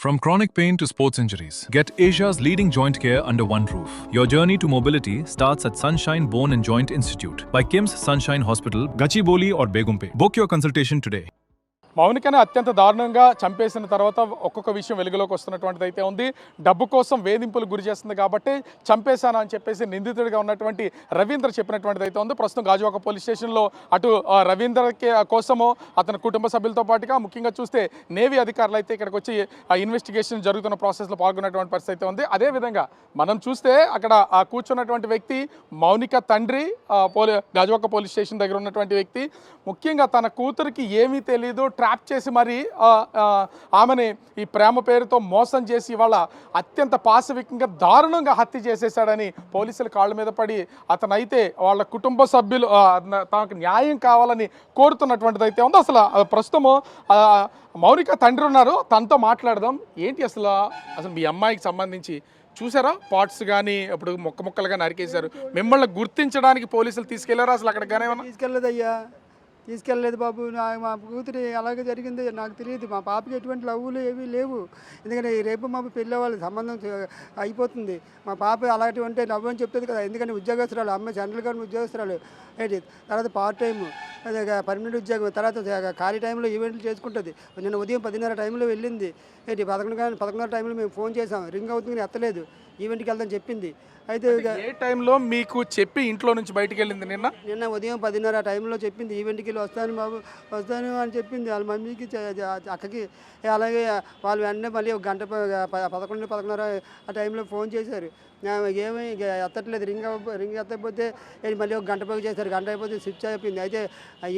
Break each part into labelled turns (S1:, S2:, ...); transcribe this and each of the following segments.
S1: From chronic pain to sports injuries, get Asia's leading joint care under one roof. Your journey to mobility starts at Sunshine Bone and Joint Institute by KIMS Sunshine Hospital, Gachibowli or Begumpe. Book your consultation today.
S2: మౌనికని అత్యంత దారుణంగా చంపేసిన తర్వాత ఒక్కొక్క విషయం వెలుగులోకి వస్తున్నటువంటిది అయితే ఉంది. డబ్బు కోసం వేధింపులు గురి చేస్తుంది కాబట్టి చంపేశాను అని చెప్పేసి నిందితుడిగా ఉన్నటువంటి రవీంద్ర చెప్పినటువంటిది అయితే ఉంది. ప్రస్తుతం గాజువాక పోలీస్ స్టేషన్లో అటు రవీంద్రకి కోసము అతని కుటుంబ సభ్యులతో పాటుగా ముఖ్యంగా చూస్తే నేవీ అధికారులు అయితే ఇక్కడికి వచ్చి ఇన్వెస్టిగేషన్ జరుగుతున్న ప్రాసెస్లో పాల్గొన్నటువంటి పరిస్థితి అయితే ఉంది. అదేవిధంగా మనం చూస్తే అక్కడ కూర్చున్నటువంటి వ్యక్తి మౌనిక తండ్రి గాజువాక పోలీస్ స్టేషన్ దగ్గర ఉన్నటువంటి వ్యక్తి ముఖ్యంగా తన కూతురికి ఏమీ తెలియదు, ట్రాప్ చేసి మరి ఆమెని ఈ ప్రేమ పేరుతో మోసం చేసి ఇవాళ అత్యంత పాశవికంగా దారుణంగా హత్య చేసేసాడని పోలీసుల కాళ్ళ మీద పడి అతనైతే వాళ్ళ కుటుంబ సభ్యులు తనకు న్యాయం కావాలని కోరుతున్నటువంటిది అయితే ఉంది. అసలు ప్రస్తుతము మౌనిక తండ్రి ఉన్నారు, తనతో మాట్లాడదాం. ఏంటి అసలు మీ అమ్మాయికి సంబంధించి చూసారా పార్ట్స్ కానీ ఇప్పుడు ముక్కలుగా నరికేశారు, మిమ్మల్ని గుర్తించడానికి పోలీసులు తీసుకెళ్లారా? అసలు అక్కడ కానీ
S3: తీసుకెళ్ళదయ్యా, తీసుకెళ్ళలేదు బాబు. మా కూతురు అలాగే జరిగింది, నాకు తెలియదు. మా పాపకి ఎటువంటి లవ్వులు ఏమీ లేవు. ఎందుకంటే రేపు మా పిల్లవాళ్ళ సంబంధం అయిపోతుంది. మా పాప అలాంటి ఉంటే నవ్వు అని చెప్తుంది కదా. ఎందుకంటే ఉద్యోగస్తురాలు, అమ్మాయి సెంట్రల్ గవర్నమెంట్ ఉద్యోగస్తురాలు ఏంటి, తర్వాత పార్ట్ టైము, పర్మనెంట్ ఉద్యోగం, తర్వాత ఖాళీ టైంలో ఈవెంట్లు చేసుకుంటుంది. నిన్న ఉదయం 10:30 టైంలో వెళ్ళింది. ఏంటి 11:30 టైంలో మేము ఫోన్ చేసాం, రింగ్ అవుతుంది కానీ ఎత్తలేదు. ఈవెంట్కి వెళ్దాం చెప్పింది. అయితే
S2: ఏ టైంలో మీకు చెప్పి ఇంట్లో నుంచి బయటికి వెళ్ళింది?
S3: నిన్న ఉదయం 10:30 టైంలో చెప్పింది, ఈవెంట్కి వెళ్ళి వస్తాను బాబు వస్తాను అని చెప్పింది. వాళ్ళ మమ్మీకి అక్కకి. అలాగే వాళ్ళు వెంటనే మళ్ళీ ఒక గంట 11:30 ఆ టైంలో ఫోన్ చేశారు. ఏమీ ఎత్తట్లేదు, రింగ్ ఎత్తకపోతే మళ్ళీ ఒక గంట పోయి చేశారు. గంట అయిపోతే స్విచ్ అయిపోయింది. అయితే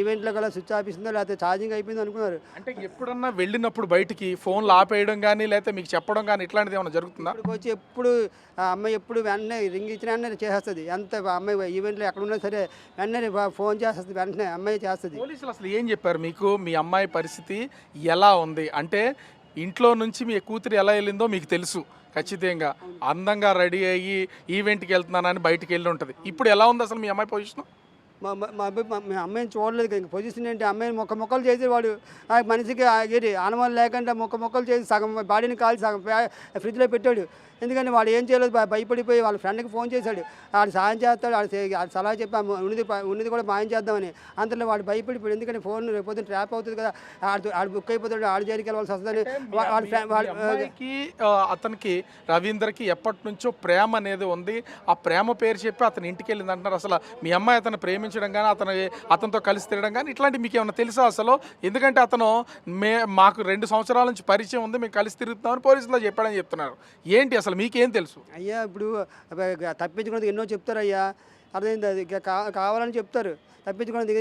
S3: ఈవెంట్లో కూడా స్విచ్ ఆపిస్తుందో లేకపోతే ఛార్జింగ్ అయిపోయింది అనుకున్నారు.
S2: అంటే ఎప్పుడన్నా వెళ్ళినప్పుడు బయటికి ఫోన్లు ఆపేయడం కానీ లేకపోతే మీకు చెప్పడం కానీ ఇట్లాంటిది ఏమైనా జరుగుతుందా?
S3: ఇక్కడికి వచ్చి ఎప్పుడు అమ్మాయి ఎప్పుడు వెంటనే రింగ్ ఇచ్చిన వెంటనే చేస్తుంది. ఎంత అమ్మాయి ఈవెంట్లో ఎక్కడ ఉన్నా సరే వెంటనే ఫోన్ చేస్తుంది, వెంటనే అమ్మాయి చేస్తుంది.
S2: పోలీసులు అసలు ఏం చెప్పారు మీకు? మీ అమ్మాయి పరిస్థితి ఎలా ఉంది అంటే ఇంట్లో నుంచి మీ కూతురు ఎలా వెళ్ళిందో మీకు తెలుసు ఖచ్చితంగా. అందంగా రెడీ అయ్యి ఈవెంట్కి వెళ్తున్నానని బయటికి వెళ్ళి ఉంటుంది. ఇప్పుడు ఎలా ఉంది అసలు మీ అమ్మాయి పొజిషన్?
S3: మా అమ్మాయిని చూడలేదు. ఇంకా పొజిషన్ ఏంటి, అమ్మాయిని మొక్కలు చేసేవాడు. మనిషికి ఆనవాళ్ళు లేకుండా మొక్కలు చేసి సగం బాడీని కాల్చి సగం ఫ్రిడ్జ్లో పెట్టాడు. ఎందుకంటే వాడు ఏం చేయలేదు, భయపడిపోయి వాళ్ళ ఫ్రెండ్కి ఫోన్ చేశాడు. వాడు సాయం చేస్తాడు, వాడు సలహా చెప్పి ఉన్నది కూడా మాయం చేద్దామని. అంతలో వాడు భయపడిపోయాడు. ఎందుకంటే ఫోన్ రేపు ట్రాప్ అవుతుంది కదా, ఆడు బుక్ అయిపోతాడు, ఆడు జైలుకి వెళ్ళవలసి వస్తుందని.
S2: అతనికి రవీంద్రకి ఎప్పటి నుంచో ప్రేమ అనేది ఉంది. ఆ ప్రేమ పేరు చెప్పి అతను ఇంటికి వెళ్ళింది అంటున్నారు. అసలు మీ అమ్మాయి అతను ప్రేమించడం కానీ అతనితో కలిసి తిరగడం కానీ ఇట్లాంటి మీకు ఏమైనా తెలుసా అసలు? ఎందుకంటే అతను మాకు 2 సంవత్సరాల నుంచి పరిచయం ఉంది, మేము కలిసి తిరుగుతున్నామని పోలీసులో చెప్పాడని చెప్తున్నారు. ఏంటి అసలు మీకేం తెలుసు?
S3: అయ్యా ఇప్పుడు తప్పించుకున్నది ఎన్నో చెప్తారు అయ్యా, అర్థమైంది. అది కావాలని చెప్తారు, తప్పించుకున్నది.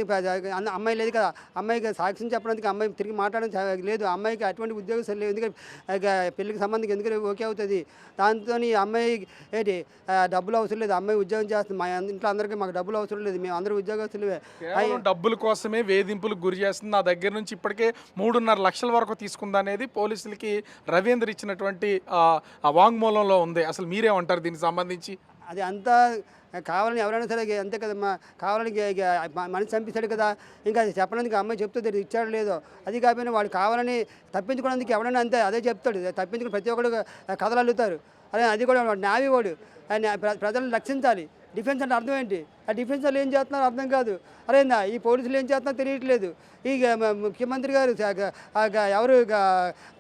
S3: అమ్మాయి లేదు కదా, అమ్మాయికి సాక్ష్యం చెప్పడానికి అమ్మాయి తిరిగి మాట్లాడడం లేదు. అమ్మాయికి అటువంటి ఉద్యోగం లేదు. ఎందుకంటే పెళ్లికి సంబంధించి ఎందుకంటే ఓకే అవుతుంది. దాంతో అమ్మాయి ఏంటి డబ్బులు అవసరం లేదు, అమ్మాయి ఉద్యోగం చేస్తుంది. మా ఇంట్లో అందరికీ మాకు డబ్బులు అవసరం లేదు, మేము అందరూ ఉద్యోగస్తులే.
S2: డబ్బుల కోసమే వేధింపులకు గురి చేస్తుంది. నా దగ్గర నుంచి ఇప్పటికే 3.5 లక్షల వరకు తీసుకుందనేది పోలీసులకి రవీంద్ర ఇచ్చినటువంటి వాంగ్మూలంలో ఉంది. అసలు మీరేమంటారు దీనికి సంబంధించి?
S3: అది అంతా కావాలని ఎవరైనా సరే అంతే కదమ్మా, కావాలని మనిషి చంపిస్తాడు కదా. ఇంకా చెప్పడానికి అమ్మాయి చెప్తుంది ఇచ్చాడు లేదో. అది కాకపోయినా వాడు కావాలని తప్పించుకోవడానికి ఎవరైనా అంతే అదే చెప్తాడు. తప్పించుకుని ప్రతి ఒక్కరు కథలు అల్లుతారు. అదే అది కూడా వాడు నావి వాడు ప్రజలను రక్షించాలి. డిఫెన్స్ అంటే అర్థం ఏంటి? ఆ డిఫెన్స్ వాళ్ళు ఏం చేస్తున్నారో అర్థం కాదు. అరేందా ఈ పోలీసులు ఏం చేస్తున్నారో తెలియట్లేదు. ఈ ముఖ్యమంత్రి గారు ఎవరు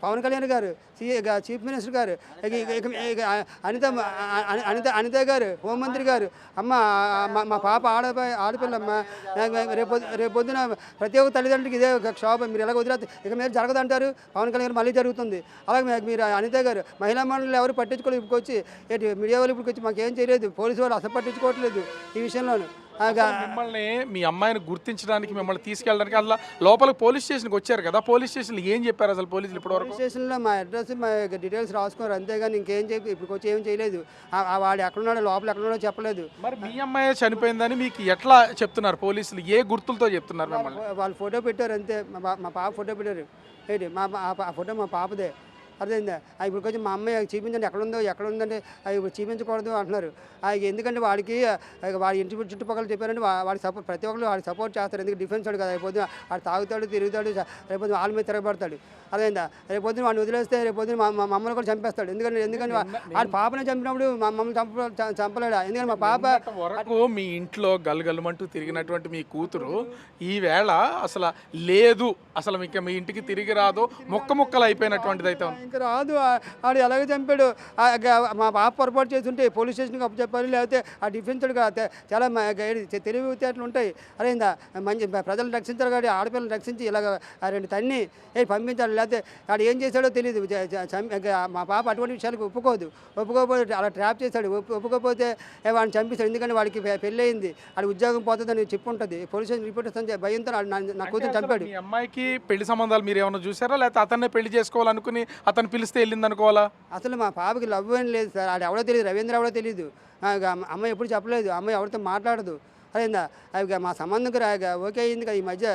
S3: పవన్ కళ్యాణ్ గారు, చీఫ్ మినిస్టర్ గారు, అనిత గారు, హోంమంత్రి గారు, అమ్మ మా పాప ఆడపిల్లమ్మ. రేపొద్దున ప్రతి ఒక్క తల్లిదండ్రులకి ఇదే ఒక క్షోభ. మీరు ఎలా వదిలేస్తే ఇక మీరు జరగదంటారు, పవన్ కళ్యాణ్ గారు మళ్ళీ జరుగుతుంది. అలాగే మీరు అనిత గారు మహిళా మండలి ఎవరు పట్టించుకోలేదు. ఇప్పుడు వచ్చి మీడియా వాళ్ళు ఇప్పుడు వచ్చి మాకేం చేయలేదు, పోలీసు వాళ్ళు అసలు పట్టించుకోవట్లేదు ఈ విషయంలోనూ.
S2: మిమ్మల్ని మీ అమ్మాయిని గుర్తించడానికి మిమ్మల్ని తీసుకెళ్ళడానికి అలా లోపలికి పోలీస్ స్టేషన్కి వచ్చారు కదా, పోలీస్ స్టేషన్లో ఏం చెప్పారు అసలు పోలీసులు? ఇప్పుడు
S3: పోలీస్ స్టేషన్లో మా అడ్రస్ మా డీటెయిల్స్ రాసుకున్నారు అంతేగాని ఇంకేం చెప్పి ఇప్పుడు వచ్చి ఏం చేయలేదు. వాడు ఎక్కడున్నాడో లోపల ఎక్కడున్నాడో చెప్పలేదు.
S2: మరి మీ అమ్మాయి చనిపోయిందని మీకు ఎట్లా చెప్తున్నారు పోలీసులు? ఏ గుర్తులతో చెప్తున్నారు మిమ్మల్ని?
S3: వాళ్ళు ఫోటో పెట్టారు అంతే, మా పాప ఫోటో పెట్టారు. ఏంటి ఆ ఫోటో మా పాపదే. అర్థమైందా ఇప్పుడు కొంచెం మా అమ్మాయి చూపించండి ఎక్కడ ఉందంటే ఇప్పుడు చూపించకూడదు అంటున్నారు ఎందుకంటే వాడికి వాడి ఇంటి చుట్టుపక్కల చెప్పారంటే వాడి సపోర్ట్ ప్రతి ఒక్కరు వాడికి సపోర్ట్ చేస్తారు. ఎందుకంటే డిఫెన్స్ వాడు కదా రేపొద్దు వాడు తాగుతాడు తిరుగుతాడు రేపొద్దు వాళ్ళ మీద తిరగబడతాడు. అదేందా రేపొద్దున వాడిని వదిలేస్తే రేపొద్దున మా మమ్మల్ని కూడా చంపేస్తాడు. ఎందుకంటే వాడి పాపనే చంపినప్పుడు మమ్మల్ని చంపలేడా? ఎందుకంటే మా పాప
S2: వరకు మీ ఇంట్లో గలగలమంటూ తిరిగినటువంటి మీ కూతురు ఈవేళ అసలు లేదు, అసలు మీకు మీ ఇంటికి తిరిగి రాదు, ముక్కలు అయిపోయినటువంటిది అయితే ఉంది.
S3: ఇంకా రాదు. వాడు ఎలాగ చంపాడు? మా పాప పొరపాటు చేస్తుంటే పోలీస్ స్టేషన్కి అప్పు చెప్పాలి, లేకపోతే ఆ డిఫెన్స్ చాలా తెలివితేటలు ఉంటాయి. అదేందా మంచి ప్రజలను రక్షించారు కాబట్టి ఆడపిల్లలు రక్షించి ఇలాగ రెండు తన్ని పంపించాలి. లేకపోతే వాడు ఏం చేశాడో తెలియదు. మా పాప అటువంటి విషయాలకు ఒప్పుకోకపోతే అలా ట్రాప్ చేశాడు. ఒప్పుకోకపోతే వాడిని చంపిస్తాడు. ఎందుకంటే వాడికి పెళ్ళి అయింది, వాడి ఉద్యోగం పోతుందని చెప్పి ఉంటుంది. పోలీస్ స్టేషన్ రిపోర్ట్ వస్తుంది భయంతో నా కూతురు చంపాడు.
S2: మీ అమ్మాయికి పెళ్లి సంబంధాలు మీరు ఏమైనా చూసారా, లేకపోతే అతన్నే పెళ్లి చేసుకోవాలనుకుని అతను పిలిస్తే వెళ్ళింది అనుకోవాలా?
S3: అసలు మా పాపకి లవ్ అని లేదు సార్. అది ఎవడో తెలియదు, రవీంద్ర ఎవడో తెలియదు. అమ్మాయి ఎప్పుడు చెప్పలేదు, అమ్మాయి ఎవరితో మాట్లాడదు. అదేందా అవి మా సంబంధంకి ఓకే అయింది కదా ఈ మధ్య.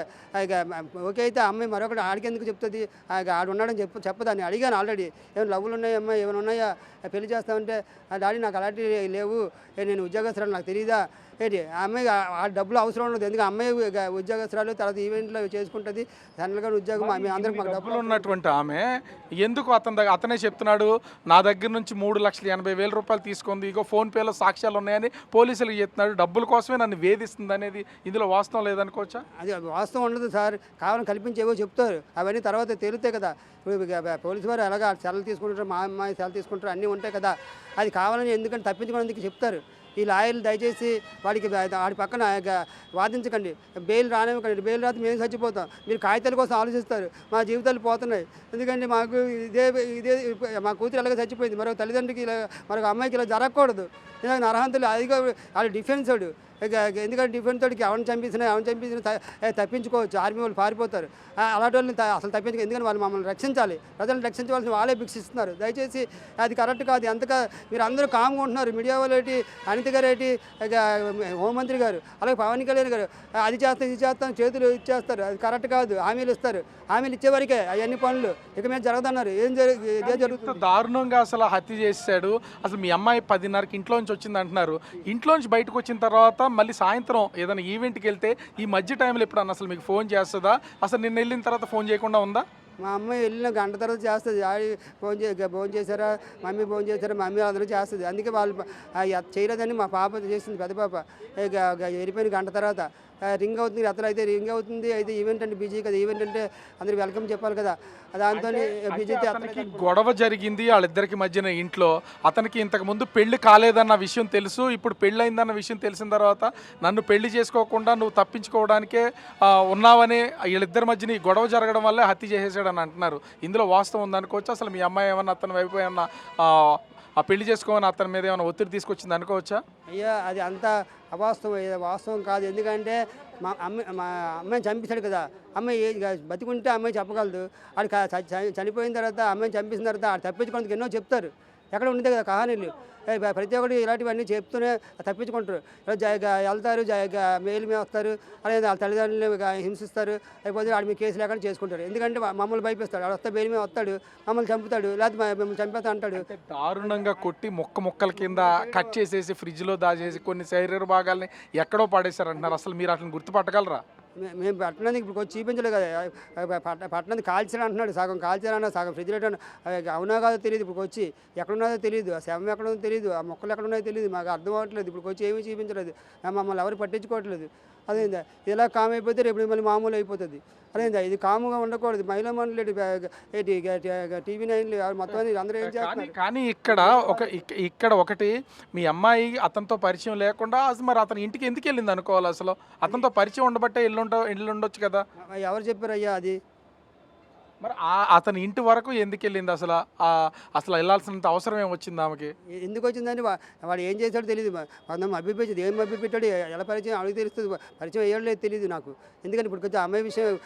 S3: ఓకే అయితే అమ్మాయి మరొకటి ఆడికెందుకు చెప్తుంది? ఆడు ఉన్నాడని చెప్పదని అడిగాను ఆల్రెడీ. ఏమైనా లవ్వులు ఉన్నాయా అమ్మాయి, ఏమైనా ఉన్నాయా పెళ్లి చేస్తామంటే డాడీ నాకు అలాంటివి లేవు, నేను ఉద్యోగస్తురాలు నాకు తెలియదా ఏంటి? అమ్మాయి ఆ డబ్బులు అవసరం ఉండదు. ఎందుకంటే అమ్మాయి ఉద్యోగస్తురాలు తర్వాత ఈవెంట్లో చేసుకుంటుంది. జనరల్గా ఉద్యోగం అందరికి మాకు
S2: డబ్బులు ఉన్నటువంటి ఆమె ఎందుకు అతనే చెప్తున్నాడు నా దగ్గర నుంచి 3,80,000 రూపాయలు తీసుకుంది, ఇగో ఫోన్పేలో సాక్ష్యాలు ఉన్నాయని పోలీసులకు చెప్తున్నాడు. డబ్బుల కోసమే నన్ను వేధిస్తుంది అనేది ఇందులో వాస్తవం లేదనుకోవచ్చా?
S3: అది వాస్తవం ఉండదు సార్, కావాలని కల్పించేవో చెప్తారు. అవన్నీ తర్వాత తేలుతాయి కదా. ఇప్పుడు పోలీసు వారు ఎలాగ సెలవు తీసుకుంటారు, మా అమ్మాయి సెలవు తీసుకుంటారు, అన్నీ ఉంటాయి కదా. అది కావాలని ఎందుకంటే తప్పించుకోవడానికి చెప్తారు. ఈ లాయర్లు దయచేసి వాడి పక్కన వాదించకండి, బెయిల్ రానివ్వకండి. బెయిల్ రాత్రి మేము చచ్చిపోతాం, మీరు కాగితాల కోసం ఆలోచిస్తారు. మా జీవితాలు పోతున్నాయి. ఎందుకంటే మాకు ఇదే మా కూతురు ఎలాగ చచ్చిపోయింది, మరొక తల్లిదండ్రికి ఇలా మరొక అమ్మాయికి ఇలా జరగకూడదు. ఎందుకంటే అర్హంతులు అదిగా వాళ్ళు డిఫెన్స్ వాడు. ఎందుకంటే డిఫెన్స్ తోడికి ఎవరిని చంపించినా తప్పించుకోవచ్చు. ఆర్మీ వాళ్ళు పారిపోతారు. అలాంటి వాళ్ళని అసలు తప్పించుకో. ఎందుకంటే వాళ్ళు మమ్మల్ని రక్షించాలి, ప్రజలను రక్షించవలసిన వాళ్ళే భిక్షిస్తున్నారు. దయచేసి అది కరెక్ట్ కాదు. ఎంతగా మీరు అందరూ కామ్గా ఉంటున్నారు. మీడియా వాళ్ళు ఏంటి, అనిత గారు ఏంటి, హోంమంత్రి గారు, అలాగే పవన్ కళ్యాణ్ గారు అది చేస్తాం ఇది చేస్తాం చేతులు ఇచ్చేస్తారు. అది కరెక్ట్ కాదు. హామీలు ఇస్తారు, హామీలు ఇచ్చేవరకే అవన్నీ పనులు ఇక మీద జరగదన్నారు. ఇదే జరుగుతుంది.
S2: దారుణంగా అసలు హత్య చేశాడు. అసలు మీ అమ్మాయి 10:30కి ఇంట్లోంచి వచ్చింది అంటున్నారు. ఇంట్లోంచి బయటకు వచ్చిన తర్వాత మళ్ళీ సాయంత్రం ఏదైనా ఈవెంట్కి వెళ్తే ఈ మధ్య టైంలో ఎప్పుడన్నా అసలు మీకు ఫోన్ చేస్తుందా? అసలు నిన్న వెళ్ళిన తర్వాత ఫోన్ చేయకుండా ఉందా?
S3: మా అమ్మాయి వెళ్ళిన గంట తర్వాత చేస్తుంది. డాడీ ఫోన్ చేశారా, మమ్మీ ఫోన్ చేశారా, మమ్మీ అందరూ చేస్తుంది. అందుకే వాళ్ళు చేయలేదని మా పాప చేసింది, పెద్ద పాప. వెళ్ళిపోయిన గంట తర్వాత రింగ్ అవుతుంది. అతను అయితే రింగ్ అవుతుంది. అయితే ఈవెంట్ అంటే బిజీ కదా, ఈవెంట్ అంటే అందరికి వెల్కమ్ చెప్పాలి కదా. దాంతో బిజీ.
S2: అతనికి గొడవ జరిగింది వాళ్ళిద్దరికి మధ్యన ఇంట్లో. అతనికి ఇంతకు ముందు పెళ్లి కాలేదన్న విషయం తెలుసు. ఇప్పుడు పెళ్ళి అయిందన్న విషయం తెలిసిన తర్వాత నన్ను పెళ్లి చేసుకోకుండా నువ్వు తప్పించుకోవడానికే ఉన్నావని వీళ్ళిద్దరి మధ్యన ఈ గొడవ జరగడం వల్లే హత్య చేసేసాడని అంటున్నారు. ఇందులో వాస్తవం ఉందనుకోవచ్చు. అసలు మీ అమ్మాయి ఏమన్నా అతని వైపు ఏమన్నా ఆ పెళ్లి చేసుకోమని అతని మీద ఏమైనా ఒత్తిడి తీసుకొచ్చింది అనుకోవచ్చా?
S3: అయ్యా అది అంతా వాస్తవం కాదు. ఎందుకంటే మా అమ్మాయిని చంపించాడు కదా. అమ్మాయి బతికుంటే అమ్మాయి చెప్పగలదు. వాడు చనిపోయిన తర్వాత అమ్మాయిని చంపించిన తర్వాత ఆడు తప్పించుకోవడానికి ఎన్నో చెప్తారు. ఎక్కడ ఉండేది కదా కహానీలు. ప్రతి ఒక్కటి ఇలాంటివన్నీ చెప్తూనే తప్పించుకుంటారు. వెళ్తారు, మెయిల్ మీద వస్తారు, అలాగే వాళ్ళ తల్లిదండ్రులు హింసిస్తారు. అయిపోతే వాడి మీద కేసు లేకుండా చేసుకుంటారు. ఎందుకంటే మమ్మల్ని భయపిస్తాడు. వాడు వస్తే మెయిల్ మీద వస్తాడు, మమ్మల్ని చంపుతాడు, లేకపోతే మిమ్మల్ని చంపేస్తా అంటాడు.
S2: దారుణంగా కొట్టి ముక్కల కింద కట్ చేసేసి ఫ్రిడ్జ్లో దాచేసి కొన్ని శరీర భాగాల్ని ఎక్కడో పాడేశారు అంటున్నారు. అసలు మీరు అట్లా గుర్తుపట్టగలరా?
S3: మేము పట్టణానికి ఇప్పుడు వచ్చి చూపించలేదు కదా. పట్టణానికి కాల్చాడు అంటున్నాడు, సగం కాల్చాడన్నా, సగం ఫ్రిడ్జ్ రేట్ అవునా కాదో తెలియదు. ఇప్పుడు వచ్చి ఎక్కడున్నదో తెలియదు, ఆ శవం ఎక్కడ ఉందో తెలియదు, ఆ మొక్కలు ఎక్కడ ఉన్నాయో తెలియదు. మాకు అర్థం అవ్వట్లేదు. ఇప్పుడు వచ్చి ఏమీ చూపించలేదు, మమ్మల్ని ఎవరు పట్టించుకోవట్లేదు. అదేందా ఇలా కామ్ అయిపోతే రేపు మళ్ళీ మామూలు అయిపోతుంది. అదేందా ఇది కాముగా ఉండకూడదు. మహిళా మండలి TV9 మొత్తం అందరూ ఏం చేస్తారు.
S2: కానీ ఇక్కడ ఒకటి మీ అమ్మాయి అతనితో పరిచయం లేకుండా అసలు మరి అతని ఇంటికి ఎందుకు వెళ్ళింది అనుకోవాలి? అసలు అతనితో పరిచయం ఉండబట్టే ఇల్లు ఉండొచ్చు కదా.
S3: ఎవరు చెప్పారు అయ్యా అది?
S2: మరి అతని ఇంటి వరకు ఎందుకు వెళ్ళింది? అసలు వెళ్ళాల్సినంత అవసరం ఏమొచ్చింది ఆమెకి?
S3: ఎందుకు వచ్చిందని వాడు ఏం చేశాడో తెలియదు. కొంతమంది అభిపెట్టేది ఏం అభిపెట్టాడు, ఎలా పరిచయం అడిగి తెలుస్తుంది. పరిచయం వేయలేదు తెలియదు నాకు. ఎందుకంటే ఇప్పుడు కొంచెం అమ్మాయి విషయం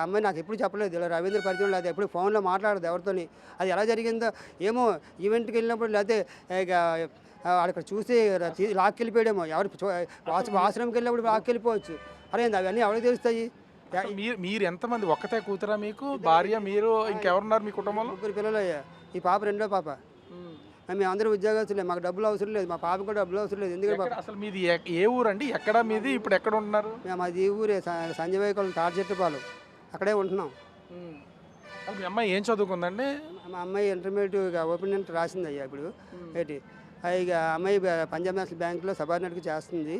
S3: అమ్మాయి నాకు ఎప్పుడు చెప్పలేదు. ఇలా రవీంద్ర పరిచయం లేదు, ఎప్పుడు ఫోన్లో మాట్లాడదు ఎవరితోని. అది ఎలా జరిగిందో ఏమో. ఈవెంట్కి వెళ్ళినప్పుడు లేకపోతే అక్కడ చూసి లాక్కెళ్ళిపోయాడేమో. ఎవరు ఆశ్రమంకి వెళ్ళినప్పుడు లాక్కెళ్ళిపోవచ్చు. అరే అవన్నీ ఎవరికి తెలుస్తాయి?
S2: అసలు మీరు ఎంతమంది? ఒక్కతే కూతురా మీకు? భార్య, మీరు, ఇంకెవరున్నారు మీ కుటుంబంలో?
S3: ముగ్గురు పిల్లలు అయ్యా. ఈ పాప రెండో పాప. మేమందరం ఉద్యోగస్తులే, మాకు డబ్బులు అవసరం లేదు, మా పాప కూడా డబ్బులు అవసరం లేదు. ఎందుకంటే
S2: అసలు మీది ఏ ఊరండి? ఎక్కడ మీది? ఇప్పుడు ఎక్కడ ఉంటున్నారు?
S3: మేము అది ఈ ఊరే సంజయ్ తాడిచెట్టుపాలెం, అక్కడే ఉంటున్నాం.
S2: అసలు మీ అమ్మాయి ఏం చదువుకుందండి?
S3: మా అమ్మాయి ఇంటర్మీడియట్ ఓపెన్ ఇంటర్ రాసింది అయ్యా ఇప్పుడు. ఏంటి ఇక అమ్మాయి పంజాబ్ నేషనల్ బ్యాంక్లో సబార్డినేట్గా చేస్తుంది.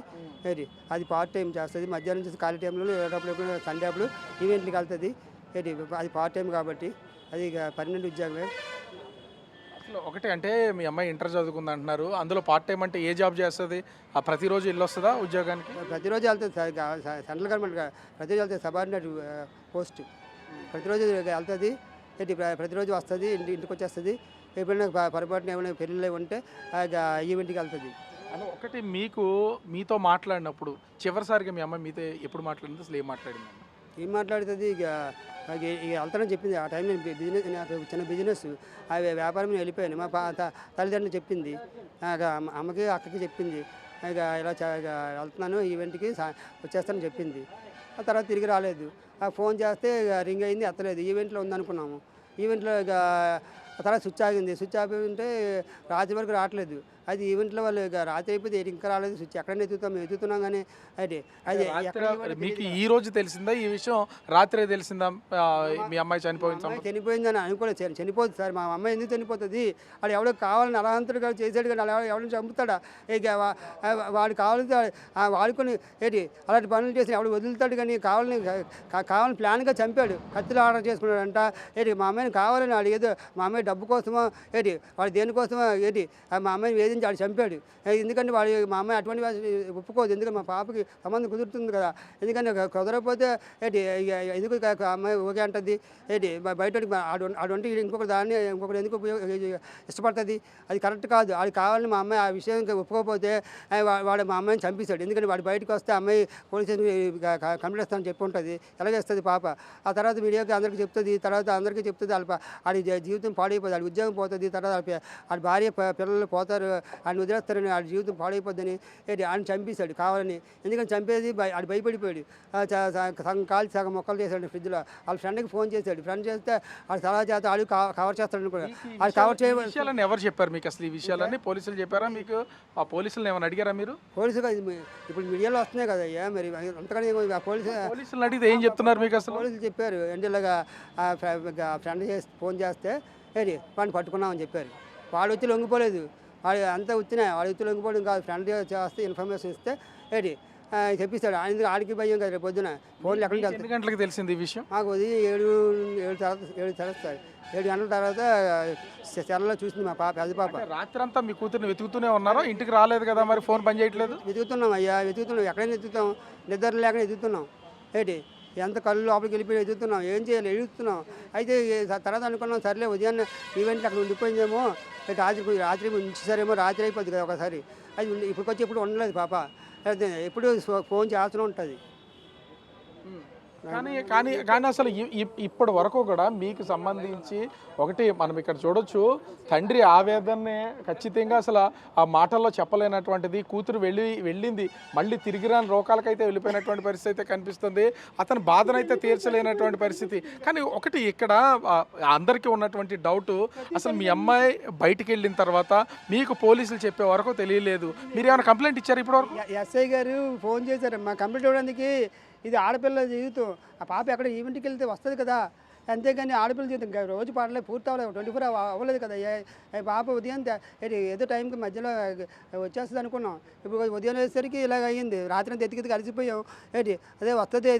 S3: ఏంటి అది పార్ట్ టైం చేస్తుంది. మధ్యాహ్నం చేసి ఖాళీ టైంలో ఎప్పుడు సండే అప్పుడు ఈవెంట్కి వెళ్తుంది. ఏంటి అది పార్ట్ టైం కాబట్టి అది ఇక పర్మనెంట్ ఉద్యోగమే.
S2: అసలు ఒకటి అంటే మీ అమ్మాయి ఇంటర్ చదువుకుంది అంటున్నారు, అందులో పార్ట్ టైం అంటే ఏ జాబ్ చేస్తుంది? ఆ ప్రతిరోజు ఇల్లు వస్తుందా ఉద్యోగానికి?
S3: ప్రతిరోజు వెళ్తుంది సెంట్రల్ గవర్నమెంట్ ప్రతిరోజు వెళ్తుంది, సబార్డినేట్ పోస్ట్ ప్రతిరోజు వెళ్తుంది. ఏంటి ప్రతిరోజు వస్తుంది, ఇంటికి వచ్చేస్తుంది. ఎప్పుడైనా పొరపాటున ఏమైనా పెళ్ళిళ్ళు ఉంటే ఈవెంట్కి వెళ్తుంది.
S2: అని ఒకటి మీతో మాట్లాడినప్పుడు చివరిసారిగా మీ అమ్మాయి మీతో ఎప్పుడు మాట్లాడింది? అసలు ఏం మాట్లాడింది?
S3: ఏం మాట్లాడుతుంది ఇక వెళ్తానని చెప్పింది. ఆ టైంలో బిజినెస్, నాకు చిన్న బిజినెస్ అవి వ్యాపారం మీద వెళ్ళిపోయాను. మా తల్లిదండ్రులు చెప్పింది, అమ్మకి అక్కకి చెప్పింది. ఇక ఇలా వెళ్తున్నాను ఈవెంట్కి వచ్చేస్తానని చెప్పింది. ఆ తర్వాత తిరిగి రాలేదు. ఫోన్ చేస్తే రింగ్ అయింది, ఎత్తలేదు. ఈవెంట్లో ఉందనుకున్నాము. ఈవెంట్లో ఇక తర్వాత స్విచ్ ఆగింది. స్విచ్ ఆపి ఉంటే రాత్రి వరకు రావట్లేదు. అది ఈవెంట్లో వాళ్ళు ఇక రాత్రి అయిపోతే ఇంకా రాలేదు. స్విచ్ ఎక్కడైనా ఎత్తుతున్నాం కానీ అది
S2: మీకు ఈ రోజు తెలిసిందా ఈ విషయం? రాత్రే తెలిసిందా మీ అమ్మాయి
S3: చనిపోయిందని అనుకోలేదు. చనిపోతుంది సార్, మా అమ్మాయి ఎందుకు చనిపోతుంది? వాడు ఎవడో కావాలని అలహంతుడుగా చేసాడు కానీ అలా ఎవరిని చంపుతాడా? ఇక వాడు కావాలంటే వాడుకొని ఏంటి అలాంటి పనులు చేసి ఎవడు వదులుతాడు కానీ కావాలని ప్లాన్గా చంపాడు. కత్తిలో ఆర్డర్ చేసుకున్నాడంట. ఏంటి మా అమ్మాయిని కావాలని వాడు ఏదో మా అమ్మాయి డబ్బు కోసమో ఏంటి వాడు దేనికోసమో ఏంటి మా అమ్మాయిని వేధించి వాడు చంపాడు. ఎందుకంటే వాడు మా అమ్మాయి అటువంటి ఒప్పుకోదు. ఎందుకంటే మా పాపకి సంబంధం కుదురుతుంది కదా. ఎందుకంటే కుదరకపోతే ఏంటి ఎందుకు అమ్మాయి ఓకే అంటుంది? ఏంటి బయటకి ఆడుంటే ఇంకొకటి ఎందుకు ఇష్టపడుతుంది? అది కరెక్ట్ కాదు. అది కావాలని మా అమ్మాయి ఆ విషయం ఒప్పుకోకపోతే వాడు మా అమ్మాయిని చంపేశాడు. ఎందుకంటే వాడు బయటకు వస్తే అమ్మాయి పోలీస్ స్టేషన్ కంప్లైంట్ ఇస్తానని చెప్పి ఉంటుంది. ఎలాగేస్తుంది పాప. ఆ తర్వాత మీడియాకి అందరికీ చెప్తుంది. తర్వాత అందరికీ చెప్తుంది. ఆడి జీవితం పాడైపోతుంది, ఆడి ఉద్యోగం పోతుంది. తర్వాత ఆడి భార్య పిల్లలు పోతారు, ఆయన వదిలేస్తారని ఆడి జీవితం పాడైపోద్దని ఆయన చంపేశాడు కావాలని. ఎందుకంటే చంపేది ఆడు భయపడిపోయాడు. సగం కాలు సగం మొక్కలు చేశాడు ఫ్రిడ్జ్లో. వాళ్ళ ఫ్రెండ్కి ఫోన్ చేశాడు. ఫ్రెండ్ చేస్తే ఆడు సలహా చేత ఆడు కవర్ చేస్తాడు కూడా. అది కవర్
S2: చేయాలని ఎవరు చెప్పారు మీకు అసలు ఈ విషయాలన్నీ? పోలీసులు చెప్పారా మీకు? ఆ పోలీసులను ఏమైనా అడిగారా మీరు?
S3: పోలీసులు ఇప్పుడు మీడియాలో వస్తున్నాయి కదా అయ్యా, మరి అంతకని
S2: పోలీసులు అడిగితే ఏం చెప్తున్నారు మీకు అసలు?
S3: పోలీసులు చెప్పారు అంటే ఇలాగా ఫ్రెండ్ ఫోన్ చేస్తే ఏది వాడిని పట్టుకున్నామని చెప్పారు. వాడు వచ్చి లొంగిపోలేదు. వాడు అంతా వచ్చినాయి. వాడు వచ్చి లొంగిపోవడం కాదు, ఫ్రెండ్ చేస్తే ఇన్ఫర్మేషన్ ఇస్తే ఏంటి చెప్పిస్తాడు. ఆయన ఆడికి భయం కదా. రేపు పొద్దున ఫోన్లు ఎక్కడికి
S2: ఎన్ని గంటలకు తెలిసింది ఈ విషయం?
S3: మాకు అది 7 తెలుస్తుంది. 7 గంటల తర్వాత సెల్లో చూసింది మా పాప, పెద్ద పాప.
S2: రాత్రి అంతా మీ కూతురుని వెతుకుతూనే ఉన్నారో? ఇంటికి రాలేదు కదా, మరి ఫోన్ పని చేయట్లేదు?
S3: వెతుకుతున్నాం అయ్యా, వెతుకుతున్నాం. ఎక్కడైనా వెతుకుతాం, నిద్ర లేకుండా వెతుకుతున్నాం. ఏంటి ఎంత కళ్ళు లోపలికి వెళ్ళిపోయి ఎదుగుతున్నాం. ఏం చేయాలి? ఎదుగుతున్నాం. అయితే తర్వాత అనుకున్నాం సర్లే ఉదయాన్నే ఈవెంట్ అక్కడ ఉండిపోయిందేమో, రాత్రి ఉంచేసారేమో, రాత్రి అయిపోద్ది కదా ఒకసారి. అది ఇప్పటికొచ్చి ఎప్పుడు ఉండలేదు పాప. ఎప్పుడు ఫోన్ చేస్తూనే ఉంటుంది.
S2: కానీ అసలు ఇప్పటి వరకు కూడా మీకు సంబంధించి ఒకటి మనం ఇక్కడ చూడొచ్చు, తండ్రి ఆవేదననే ఖచ్చితంగా అసలు ఆ మాటల్లో చెప్పలేనటువంటిది. కూతురు వెళ్ళింది, మళ్ళీ తిరిగి రాని రోకాలకైతే వెళ్ళిపోయినటువంటి పరిస్థితి అయితే కనిపిస్తుంది. అతని బాధనైతే తీర్చలేనటువంటి పరిస్థితి. కానీ ఒకటి ఇక్కడ అందరికీ ఉన్నటువంటి డౌట్, అసలు మీ అమ్మాయి బయటికి వెళ్ళిన తర్వాత మీకు పోలీసులు చెప్పే వరకు తెలియలేదు. మీరు ఏమైనా కంప్లైంట్ ఇచ్చారు ఇప్పటివరకు?
S3: ఎస్ఐ గారు ఫోన్ చేశారు మా కంప్లైంట్ ఇవ్వడానికి. ఇది ఆడపిల్ల జీవితం. ఆ పాప ఎక్కడ ఈవెంట్కి వెళ్తే వస్తుంది కదా, అంతేగాని ఆడపిల్ల జీవితం రోజు పాడలేదు, పూర్తి అవ్వలేదు, 24 అవ్వలేదు కదా. పాప ఉదయం ఏదో టైంకి మధ్యలో వచ్చేస్తుంది అనుకున్నాం. ఇప్పుడు ఉదయం వేసేసరికి ఇలాగ అయ్యింది. రాత్రి అంతా ఎతికి కలిసిపోయాం. అదే వస్తుంది,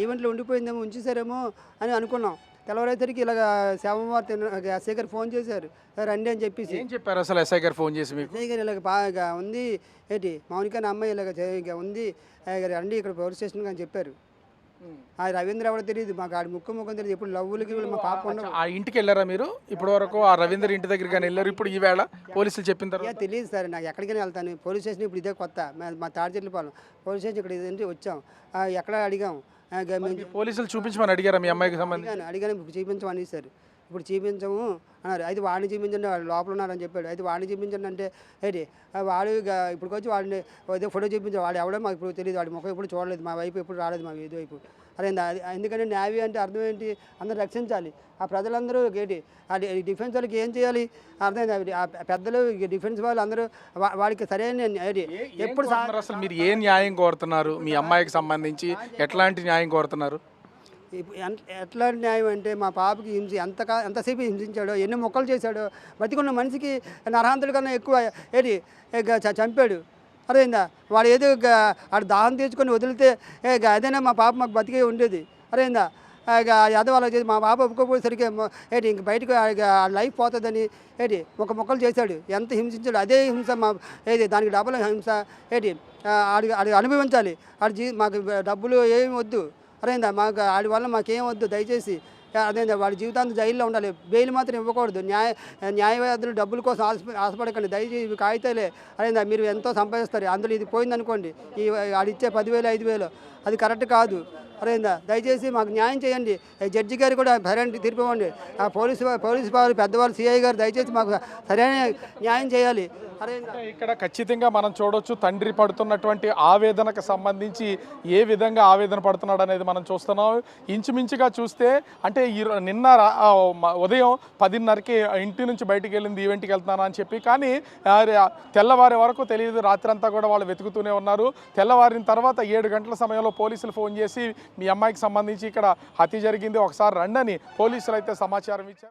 S3: ఈవెంట్లో ఉండిపోయిందేమో, ఉంచేసారేమో అని అనుకున్నాం. తెల్లవారేసరికి ఇలాగ శేమవార్త ఎస్ఐ గారు ఫోన్ చేశారు, రండి అని చెప్పేసి.
S2: ఏం చెప్పారు అసలు ఎస్ఐ గారు ఫోన్ చేసి మీకు?
S3: ఎస్ఐ గారు ఇలాగ బాగా ఉంది, మౌనిక అమ్మాయి ఇలాగ ఉంది, రండి ఇక్కడ పోలీస్ స్టేషన్ అని చెప్పారు. ఆ రవీంద్ర ఎవరో తెలియదు మాకు, ఆడి ముఖం తెలియదు. ఇప్పుడు లవ్వులకి మా పాప
S2: ఆ ఇంటికి వెళ్ళారా మీరు? ఇప్పటి వరకు ఆ రవీంద్ర ఇంటి దగ్గర కానీ వెళ్ళారు? ఇప్పుడు ఈవేళ పోలీసులు చెప్పిన తర్వాత
S3: తెలియదు సార్ నాకు. ఎక్కడికైనా వెళ్తాను పోలీస్ స్టేషన్. ఇప్పుడు ఇదే కొత్త, మా తాడిచెట్లపాలెం పోలీస్ స్టేషన్ ఇక్కడ ఇదంటే వచ్చాం. ఎక్కడ అడిగాం,
S2: పోలీసులు చూపించమని అడిగారా మీ అమ్మాయికి సంబంధించి?
S3: అడిగాను చూపించమని సార్. ఇప్పుడు చూపించము అన్నారు. అయితే వాడిని చూపించండి, వాడు లోపల ఉన్నారని చెప్పాడు. అయితే వాడిని చూపించండి అంటే ఏంటి వాడు ఇప్పుడు వచ్చి వాడిని ఏదో ఫోటో చూపించాడు. వాడు ఎవడో మాకు ఇప్పుడు తెలియదు, వాడి ముఖం ఎప్పుడు చూడలేదు, మా వైపు ఎప్పుడు రాలేదు, మా వీధి వైపు. అదే అది ఎందుకంటే నేవీ అంటే అర్థం ఏంటి, అందరూ రక్షించాలి. ఆ ప్రజలందరూ ఏంటి ఆ డిఫెన్స్ వాళ్ళకి ఏం చేయాలి అర్థమైంది. ఆ పెద్దలు డిఫెన్స్ వాళ్ళు అందరూ వాడికి సరైన ఏంటి ఎప్పుడు
S2: అసలు మీరు ఏ న్యాయం కోరుతున్నారు? మీ అమ్మాయికి సంబంధించి ఎట్లాంటి న్యాయం కోరుతున్నారు?
S3: ఎట్లాంటి న్యాయం అంటే మా పాపకి ఎంతసేపు హింసించాడో, ఎన్ని మొక్కలు చేశాడో, బతికున్న మనిషికి నరహంతుడి కన్నా ఎక్కువ ఏంటి చంపాడు. అదేందా వాడు ఏదో వాడు దాహం తీర్చుకొని వదిలితే అదేనా మా పాప మాకు బతికే ఉండేది. అదేందా అదే వాళ్ళకి చేసి మా పాప ఒప్పుకోపోయేసరికి ఏంటి ఇంక బయటకు లైఫ్ పోతుందని ఏంటి మొక్కలు చేశాడు. ఎంత హింసించాడు అదే హింస మా ఏది దానికి డబ్బుల హింస ఏంటి ఆడి అనుభవించాలి. మాకు డబ్బులు ఏమి వద్దు. అదేందా మాకు ఆడి వల్ల మాకేం వద్దు దయచేసి. అదేందా వాడి జీవితాంతం జైల్లో ఉండాలి, బెయిల్ మాత్రం ఇవ్వకూడదు. న్యాయవాదులు డబ్బుల కోసం ఆశపడకండి దయచేసి. ఇవి కాగితాలే అదేందా మీరు ఎంతో సంపాదిస్తారు, అందులో ఇది పోయిందనుకోండి ఈ ఆడిచ్చే 10,000 5,000 అది కరెక్ట్ కాదు. అదేందా దయచేసి మాకు న్యాయం చేయండి. జడ్జి గారు కూడా సరైన తీర్పు ఇవ్వండి. ఆ పోలీసు వారు పెద్దవాళ్ళు సిఐ గారు దయచేసి మాకు సరైన న్యాయం చేయాలి.
S2: ఇక్కడ ఖచ్చితంగా మనం చూడొచ్చు తండ్రి పడుతున్నటువంటి ఆవేదనకు సంబంధించి ఏ విధంగా ఆవేదన పడుతున్నాడు అనేది మనం చూస్తున్నాం. ఇంచుమించుగా చూస్తే అంటే నిన్న ఉదయం 10:30కి ఇంటి నుంచి బయటికి వెళ్ళింది ఈవెంట్కి వెళ్తున్నాను అని చెప్పి, కానీ తెల్లవారి వరకు తెలియదు. రాత్రంతా కూడా వాళ్ళు వెతుకుతూనే ఉన్నారు. తెల్లవారిన తర్వాత 7 గంటల సమయంలో పోలీసులు ఫోన్ చేసి మీ అమ్మాయికి సంబంధించి ఇక్కడ హత్య జరిగింది, ఒకసారి రండి అని పోలీసులు అయితే సమాచారం ఇచ్చారు.